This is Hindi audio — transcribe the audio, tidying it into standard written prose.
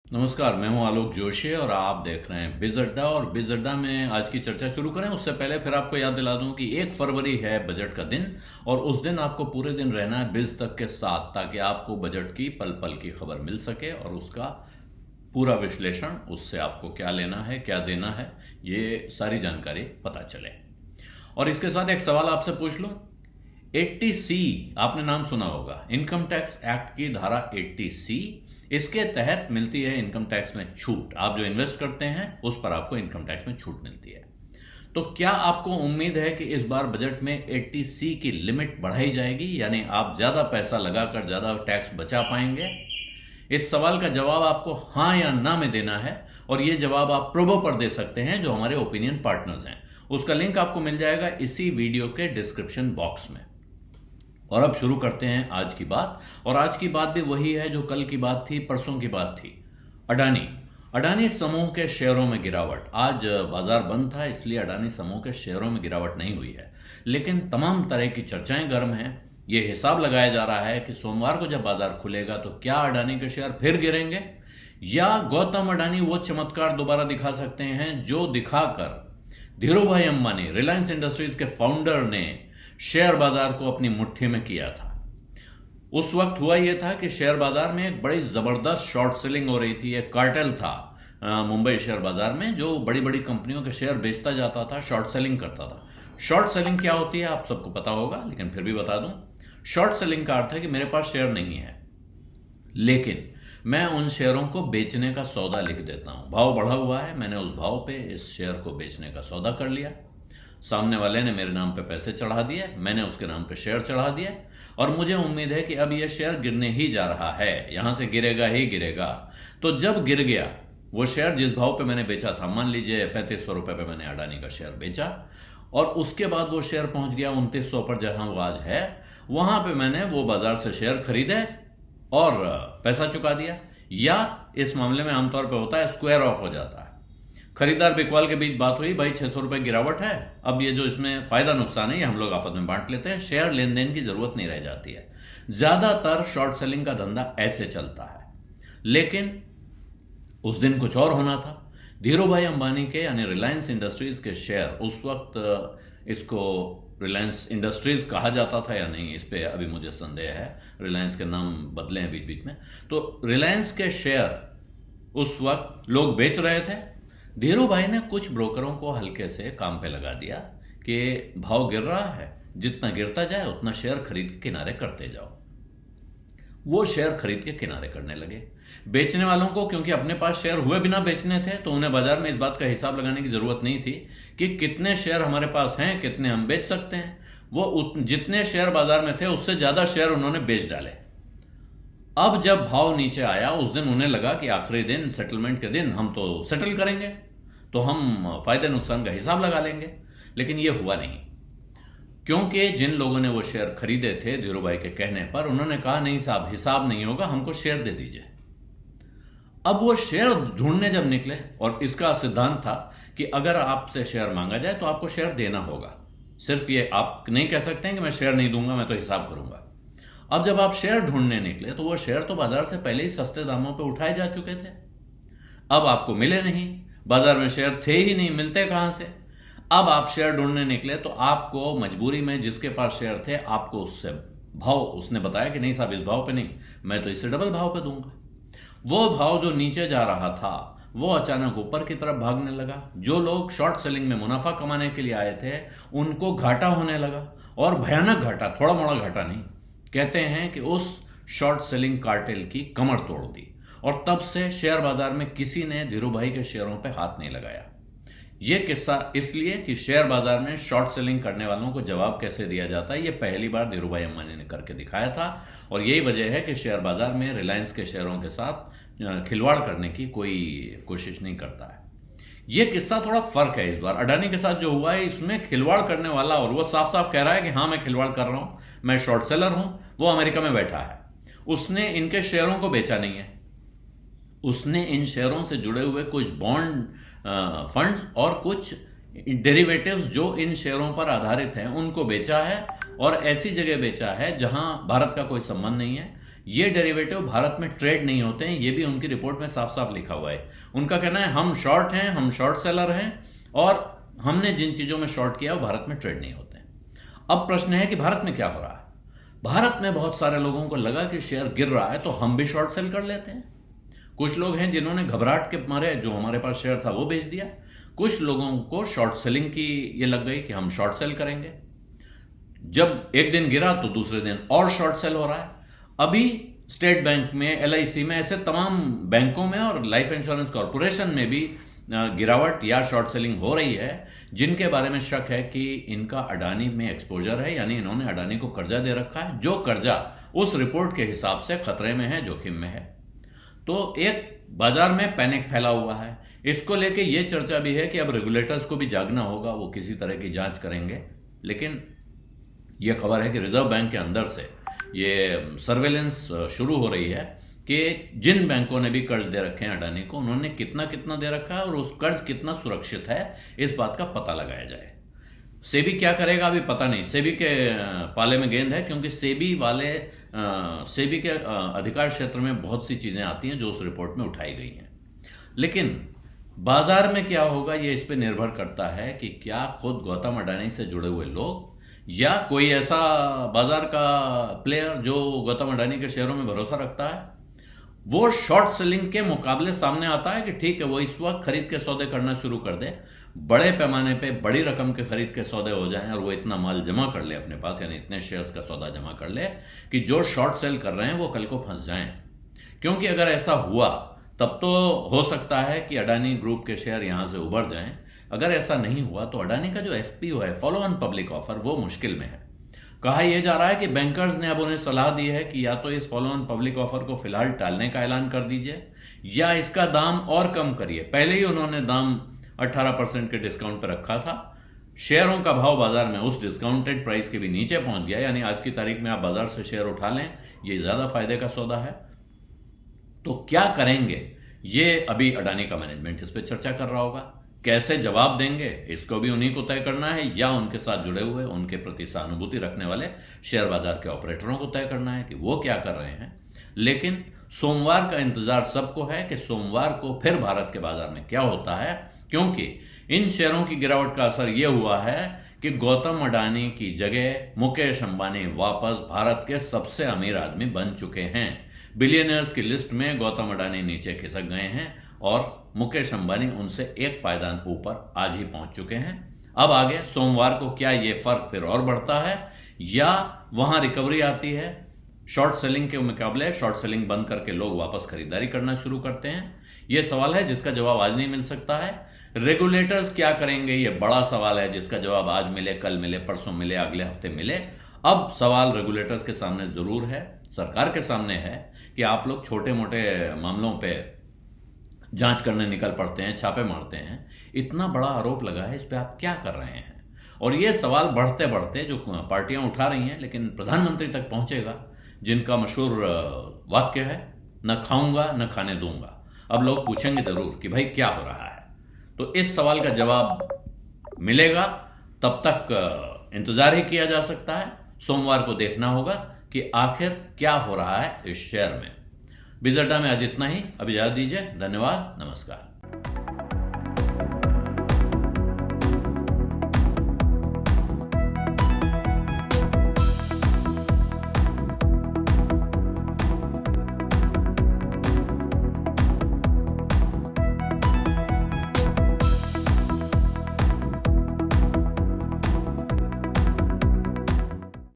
नमस्कार, मैं हूं आलोक जोशी और आप देख रहे हैं बिज अड्डा। और बिज अड्डा में आज की चर्चा शुरू करें उससे पहले फिर आपको याद दिला दूं कि 1 फरवरी है बजट का दिन और उस दिन आपको पूरे दिन रहना है बिज तक के साथ, ताकि आपको बजट की पल पल की खबर मिल सके और उसका पूरा विश्लेषण, उससे आपको क्या लेना है क्या देना है, ये सारी जानकारी पता चले। और इसके साथ एक सवाल आपसे पूछ लूं। 80C आपने नाम सुना होगा, इनकम टैक्स एक्ट की धारा 80C। इसके तहत मिलती है इनकम टैक्स में छूट। आप जो इन्वेस्ट करते हैं उस पर आपको इनकम टैक्स में छूट मिलती है। तो क्या आपको उम्मीद है कि इस बार बजट में 80C की लिमिट बढ़ाई जाएगी, यानी आप ज्यादा पैसा लगाकर ज्यादा टैक्स बचा पाएंगे? इस सवाल का जवाब आपको हाँ या ना में देना है और ये जवाब आप प्रोबो पर दे सकते हैं, जो हमारे ओपिनियन पार्टनर्स हैं। उसका लिंक आपको मिल जाएगा इसी वीडियो के डिस्क्रिप्शन बॉक्स में। और अब शुरू करते हैं आज की बात। और आज की बात भी वही है जो कल की बात थी, परसों की बात थी। अडानी अडानी समूह के शेयरों में गिरावट। आज बाजार बंद था, इसलिए अडानी समूह के शेयरों में गिरावट नहीं हुई है, लेकिन तमाम तरह की चर्चाएं गर्म हैं। यह हिसाब लगाया जा रहा है कि सोमवार को जब बाजार खुलेगा तो क्या अडानी के शेयर फिर गिरेंगे, या गौतम अडानी वो चमत्कार दोबारा दिखा सकते हैं जो दिखाकर धीरूभाई अंबानी, रिलायंस इंडस्ट्रीज के फाउंडर ने शेयर बाजार को अपनी मुट्ठी में किया था। उस वक्त हुआ यह था कि शेयर बाजार में एक बड़ी जबरदस्त शॉर्ट सेलिंग हो रही थी। एक कार्टेल था मुंबई शेयर बाजार में, जो बड़ी बड़ी कंपनियों के शेयर बेचता जाता था, शॉर्ट सेलिंग करता था। शॉर्ट सेलिंग क्या होती है आप सबको पता होगा, लेकिन फिर भी बता दूं। शॉर्ट सेलिंग का अर्थ है कि मेरे पास शेयर नहीं है, लेकिन मैं उन शेयरों को बेचने का सौदा लिख देता हूं। भाव बढ़ा हुआ है, मैंने उस भाव पे इस शेयर को बेचने का सौदा कर लिया। सामने वाले ने मेरे नाम पे पैसे चढ़ा दिए, मैंने उसके नाम पे शेयर चढ़ा दिया, और मुझे उम्मीद है कि अब यह शेयर गिरने ही जा रहा है, यहां से गिरेगा ही गिरेगा। तो जब गिर गया वो शेयर, जिस भाव पे मैंने बेचा था, मान लीजिए 3500 रुपए पे मैंने अडानी का शेयर बेचा, और उसके बाद वो शेयर पहुंच गया 2900 पर, जहां वो आज है। वहां पे मैंने वो बाजार से शेयर खरीदे और पैसा चुका दिया, या इस मामले में आमतौर पर होता है स्क्वायर ऑफ हो जाता है। खरीदार बिकवाल के बीच बात हुई, भाई 600 रुपए गिरावट है, अब ये जो इसमें फायदा नुकसान है ये हम लोग आपस में बांट लेते हैं। शेयर लेन देन की जरूरत नहीं रह जाती है। ज्यादातर शॉर्ट सेलिंग का धंधा ऐसे चलता है, लेकिन उस दिन कुछ और होना था। धीरूभाई अंबानी के यानी रिलायंस इंडस्ट्रीज के शेयर, उस वक्त इसको रिलायंस इंडस्ट्रीज कहा जाता था या नहीं, इस पे अभी मुझे संदेह है। रिलायंस के नाम बदले हैं बीच बीच में। तो रिलायंस के शेयर उस वक्त लोग बेच रहे थे। धीरूभाई ने कुछ ब्रोकरों को हल्के से काम पे लगा दिया कि भाव गिर रहा है, जितना गिरता जाए उतना शेयर खरीद के किनारे करते जाओ। वो शेयर खरीद के किनारे करने लगे। बेचने वालों को, क्योंकि अपने पास शेयर हुए बिना बेचने थे, तो उन्हें बाजार में इस बात का हिसाब लगाने की जरूरत नहीं थी कि कितने शेयर हमारे पास हैं, कितने हम बेच सकते हैं। वो जितने शेयर बाजार में थे उससे ज्यादा शेयर उन्होंने बेच डाले। अब जब भाव नीचे आया, उस दिन उन्हें लगा कि आखिरी दिन, सेटलमेंट के दिन, हम तो सेटल करेंगे, तो हम फायदे नुकसान का हिसाब लगा लेंगे। लेकिन यह हुआ नहीं, क्योंकि जिन लोगों ने वो शेयर खरीदे थे धीरूभाई के कहने पर, उन्होंने कहा नहीं साहब, हिसाब नहीं होगा, हमको शेयर दे दीजिए। अब वो शेयर ढूंढने जब निकले, और इसका सिद्धांत था कि अगर आपसे शेयर मांगा जाए तो आपको शेयर देना होगा। सिर्फ ये आप नहीं कह सकते हैं कि मैं शेयर नहीं दूंगा, मैं तो हिसाब करूंगा। अब जब आप शेयर ढूंढने निकले तो वो शेयर तो बाजार से पहले ही सस्ते दामों पे उठाए जा चुके थे। अब आपको मिले नहीं, बाजार में शेयर थे ही नहीं, मिलते कहां से? अब आप शेयर ढूंढने निकले तो आपको मजबूरी में, जिसके पास शेयर थे, आपको उससे भाव, उसने बताया कि नहीं साहब इस भाव पे नहीं, मैं तो इससे डबल भाव पे दूंगा। वो भाव जो नीचे जा रहा था वो अचानक ऊपर की तरफ भागने लगा। जो लोग शॉर्ट सेलिंग में मुनाफा कमाने के लिए आए थे उनको घाटा होने लगा, और भयानक घाटा, थोड़ा मोड़ा घाटा नहीं। कहते हैं कि उस शॉर्ट सेलिंग कार्टेल की कमर तोड़ दी, और तब से शेयर बाजार में किसी ने धीरूभाई के शेयरों पे हाथ नहीं लगाया। यह किस्सा इसलिए कि शेयर बाजार में शॉर्ट सेलिंग करने वालों को जवाब कैसे दिया जाता है, यह पहली बार धीरूभाई अंबानी ने करके दिखाया था। और यही वजह है कि शेयर बाजार में रिलायंस के शेयरों के साथ खिलवाड़ करने की कोई कोशिश नहीं करता है। यह किस्सा थोड़ा फर्क है। इस बार अडानी के साथ जो हुआ है, इसमें खिलवाड़ करने वाला, और वो साफ साफ कह रहा है कि हाँ मैं खिलवाड़ कर रहा हूं, मैं शॉर्ट सेलर हूं, वो अमेरिका में बैठा है। उसने इनके शेयरों को बेचा नहीं है, उसने इन शेयरों से जुड़े हुए कुछ बॉन्ड फंड्स और कुछ डेरिवेटिव्स जो इन शेयरों पर आधारित हैं उनको बेचा है, और ऐसी जगह बेचा है जहां भारत का कोई संबंध नहीं है। ये डेरिवेटिव भारत में ट्रेड नहीं होते हैं, ये भी उनकी रिपोर्ट में साफ साफ लिखा हुआ है। उनका कहना है हम शॉर्ट हैं, हम शॉर्ट सेलर हैं, और हमने जिन चीजों में शॉर्ट किया वो भारत में ट्रेड नहीं होते हैं। अब प्रश्न है कि भारत में क्या हो रहा है। भारत में बहुत सारे लोगों को लगा कि शेयर गिर रहा है तो हम भी शॉर्ट सेल कर लेते हैं। कुछ लोग हैं जिन्होंने घबराहट के मारे जो हमारे पास शेयर था वो बेच दिया। कुछ लोगों को शॉर्ट सेलिंग की ये लग गई कि हम शॉर्ट सेल करेंगे। जब एक दिन गिरा तो दूसरे दिन और शॉर्ट सेल हो रहा है। अभी स्टेट बैंक में, LIC में, ऐसे तमाम बैंकों में और लाइफ इंश्योरेंस कॉरपोरेशन में भी गिरावट या शॉर्ट सेलिंग हो रही है, जिनके बारे में शक है कि इनका अडानी में एक्सपोजर है, यानी इन्होंने अडानी को कर्जा दे रखा है, जो कर्जा उस रिपोर्ट के हिसाब से खतरे में है, जोखिम में है। तो एक बाजार में पैनिक फैला हुआ है। इसको लेके ये चर्चा भी है कि अब रेगुलेटर्स को भी जागना होगा, वो किसी तरह की जांच करेंगे। लेकिन ये खबर है कि रिजर्व बैंक के अंदर से ये सर्वेलेंस शुरू हो रही है कि जिन बैंकों ने भी कर्ज दे रखे हैं अडानी को, उन्होंने कितना कितना दे रखा है और उस कर्ज कितना सुरक्षित है, इस बात का पता लगाया जाए। सेबी क्या करेगा अभी पता नहीं। सेबी के पाले में गेंद है, क्योंकि सेबी के अधिकार क्षेत्र में बहुत सी चीजें आती हैं जो उस रिपोर्ट में उठाई गई हैं। लेकिन बाजार में क्या होगा ये इस पे निर्भर करता है कि क्या खुद गौतम अडानी से जुड़े हुए लोग या कोई ऐसा बाजार का प्लेयर जो गौतम अडानी के शेयरों में भरोसा रखता है, वो शॉर्ट सेलिंग के मुकाबले सामने आता है कि ठीक है वो इस वक्त खरीद के सौदे करना शुरू कर दे, बड़े पैमाने पे बड़ी रकम के खरीद के सौदे हो जाएं और वो इतना माल जमा कर ले अपने पास, यानी इतने शेयर्स का सौदा जमा कर ले कि जो शॉर्ट सेल कर रहे हैं वो कल को फंस जाएं। क्योंकि अगर ऐसा हुआ तब तो हो सकता है कि अडानी ग्रुप के शेयर यहां से उभर जाएं। अगर ऐसा नहीं हुआ तो अडानी का जो FPO है, फॉलो ऑन पब्लिक ऑफर, वो मुश्किल में है। कहा यह जा रहा है कि बैंकर्स ने अब उन्हें सलाह दी है कि या तो इस फॉलो ऑन पब्लिक ऑफर को फिलहाल टालने का ऐलान कर दीजिए या इसका दाम और कम करिए। पहले ही उन्होंने दाम 18% के डिस्काउंट पर रखा था। शेयरों का भाव बाजार में उस डिस्काउंटेड प्राइस के भी नीचे पहुंच गया, यानी आज की तारीख में आप बाजार से शेयर उठा लें, ये ज्यादा फायदे का सौदा है। तो क्या करेंगे ये अभी अडानी का मैनेजमेंट इस पर चर्चा कर रहा होगा। कैसे जवाब देंगे इसको भी उन्हीं को तय करना है, या उनके साथ जुड़े हुए, उनके प्रति सहानुभूति रखने वाले शेयर बाजार के ऑपरेटरों को तय करना है कि वो क्या कर रहे हैं। लेकिन सोमवार का इंतजार सबको है कि सोमवार को फिर भारत के बाजार में क्या होता है, क्योंकि इन शेयरों की गिरावट का असर यह हुआ है कि गौतम अडानी की जगह मुकेश अंबानी वापस भारत के सबसे अमीर आदमी बन चुके हैं। बिलियनर्स की लिस्ट में गौतम अडानी नीचे खिसक गए हैं और मुकेश अंबानी उनसे एक पायदान ऊपर आज ही पहुंच चुके हैं। अब आगे सोमवार को क्या ये फर्क फिर और बढ़ता है या वहां रिकवरी आती है, शॉर्ट सेलिंग के मुकाबले शॉर्ट सेलिंग बंद करके लोग वापस खरीदारी करना शुरू करते हैं, यह सवाल है जिसका जवाब आज नहीं मिल सकता है। रेगुलेटर्स क्या करेंगे ये बड़ा सवाल है, जिसका जवाब आज मिले, कल मिले, परसों मिले, अगले हफ्ते मिले। अब सवाल रेगुलेटर्स के सामने जरूर है, सरकार के सामने है कि आप लोग छोटे मोटे मामलों पे जांच करने निकल पड़ते हैं, छापे मारते हैं, इतना बड़ा आरोप लगा है, इस पे आप क्या कर रहे हैं। और ये सवाल बढ़ते बढ़ते जो पार्टियां उठा रही हैं, लेकिन प्रधानमंत्री तक पहुंचेगा, जिनका मशहूर वाक्य है, न खाऊंगा न खाने दूंगा। अब लोग पूछेंगे जरूर कि भाई क्या हो रहा है। तो इस सवाल का जवाब मिलेगा, तब तक इंतजार ही किया जा सकता है। सोमवार को देखना होगा कि आखिर क्या हो रहा है इस शेयर में। बिजर्डा में आज इतना ही, अब इजाजत दीजिए। धन्यवाद, नमस्कार।